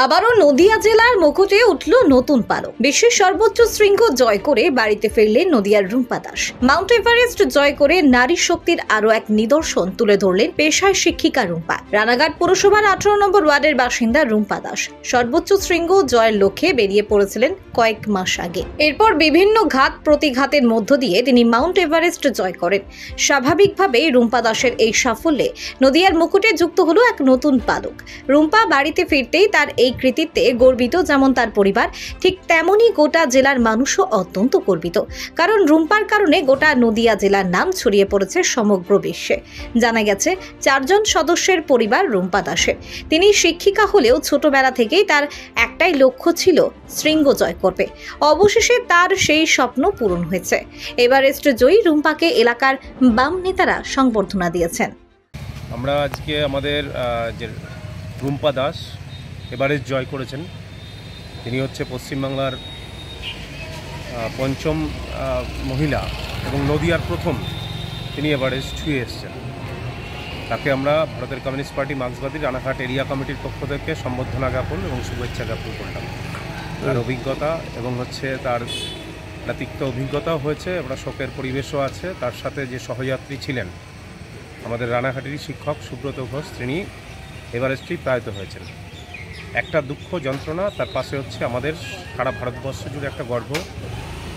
আবারও নদিয়া জেলার মুকুটে উঠল নতুন পালক। বিশ্বের সর্বোচ্চ শৃঙ্গ জয় করে বাড়িতে ফিরলেন নদিয়ার রুম্পা দাস। মাউন্ট এভারেস্ট জয় করে নারী শক্তির আরো এক নিদর্শন তুলে ধরলেন পেশায় শিক্ষিকা রুম্পা। রানাঘাট পুরসভার 18 নম্বর ওয়ার্ডের বাসিন্দা রুম্পা দাস সর্বোচ্চ শৃঙ্গ জয়ের লক্ষ্যে বেরিয়ে পড়েছিলেন কয়েক মাস আগে। এরপর বিভিন্ন ঘাত প্রতিঘাতের মধ্য দিয়ে তিনি মাউন্ট এভারেস্ট জয় করেন। স্বাভাবিকভাবেই রুম্পা দাসের এই সাফল্যে নদিয়ার মুকুটে যুক্ত হলো এক নতুন পালক। রুম্পা বাড়িতে ফিরতেই তার এই কৃতিত্বে গর্বিত যেমন তার পরিবার, ঠিক তেমনই গোটা জেলার মানুষও অত্যন্ত গর্বিত। কারণ রুম্পার কারণে গোটা নদিয়া জেলার নাম ছড়িয়ে পড়েছে সমগ্র বিশ্বে। জানা গেছে 4 জন সদস্যের পরিবার রুম্পা দাসের। তিনি শিক্ষিকা হলেও ছোটবেলা থেকেই তার একটাই লক্ষ্য ছিল শৃঙ্গ জয় করবে। অবশেষে তার সেই স্বপ্ন পূরণ হয়েছে। এভারেস্ট জয়ী রুম্পাকে এলাকার বাম নেতারা সংবর্ধনা দিয়েছেন। আমরা আজকে আমাদের যে রুম্পা দাস এভারেস্ট জয় করেছেন, তিনি হচ্ছে পশ্চিমবাংলার 5ম মহিলা এবং নদিয়ার প্রথম তিনি এভারেস্ট ছুঁয়ে এসেছেন। তাকে আমরা ভারতের কমিউনিস্ট পার্টি মার্ক্সবাদী রানাঘাট এরিয়া কমিটির পক্ষ থেকে সম্বর্ধনা জ্ঞাপন এবং শুভেচ্ছা জ্ঞাপন করলাম। তার অভিজ্ঞতা এবং তার তিক্ত অভিজ্ঞতাও হয়েছে, আমরা শোকের পরিবেশও আছে। তার সাথে যে সহযাত্রী ছিলেন আমাদের রানাঘাটেরই শিক্ষক সুব্রত ঘোষ, তিনি এভারেস্টেই প্রয়াত হয়েছেন। একটা দুঃখ যন্ত্রণা, তার পাশে হচ্ছে আমাদের সারা ভারতবর্ষ জুড়ে একটা গর্ব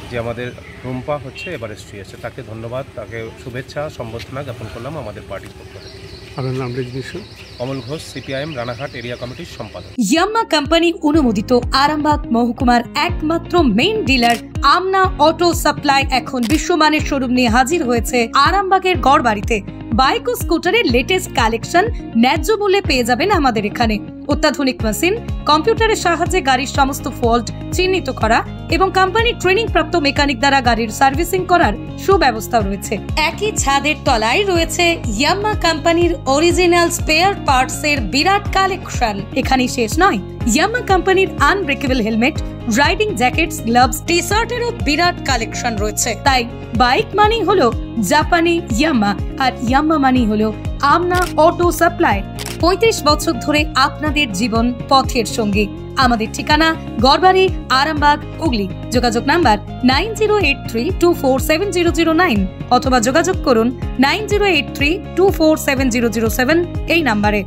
যে আমাদের রুম্পা হচ্ছে এভারেস্ট ছুঁয়েছে। তাকে ধন্যবাদ, তাকে শুভেচ্ছা সম্বর্ধনা জ্ঞাপন করলাম আমাদের পার্টির পক্ষ থেকে। আপনার নাম রেজিস্ট্রেশন? কমল ঘোষ, সিপিআইএম রানাঘাট এরিয়া কমিটির সম্পাদক। ইয়াম্মা কোম্পানি অনুমোদিত আরামবাগ মহকুমার একমাত্র মেইন ডিলার আমনা অটো সাপ্লাই এখন বিশ্বমানের শোরুম নিয়ে হাজির হয়েছে আরামবাগের গড়বাড়িতে। বাইক ও স্কুটারের লেটেস্ট কালেকশন ন্যায্য মূল্যে পেয়ে যাবেন আমাদের এখানে। অত্যাধুনিক মেশিন, কম্পিউটারের সাহায্যে গাড়ির সমস্ত ফল্ট চিহ্নিত করা এবং কোম্পানির ট্রেনিং প্রাপ্ত মেকানিক দ্বারা গাড়ির সার্ভিসিং করার সুব্যবস্থাও রয়েছে। একই ছাদের তলায় রয়েছে ইয়াম্মা কোম্পানির অরিজিনাল স্পেয়ার পার্টস এর বিরাট কালেকশন। এখানেই শেষ নয়, ইয়াম্মা কোম্পানির unbreakable helmet, riding jackets, gloves, T শার্টেরও বিরাট কালেকশন রয়েছে। তাই বাইক মানি হলো জাপানি ইয়াম্মা, আর ইয়াম্মা মানি হলো আমনা অটো সাপ্লাই। 35 বছর ধরে আপনাদের জীবন পথের সঙ্গী। আমাদের ঠিকানা গড়বাড়ি, আরামবাগ, হুগলি। যোগাযোগ নাম্বার 9083247009 অথবা যোগাযোগ করুন 9083247007 এই নাম্বারে।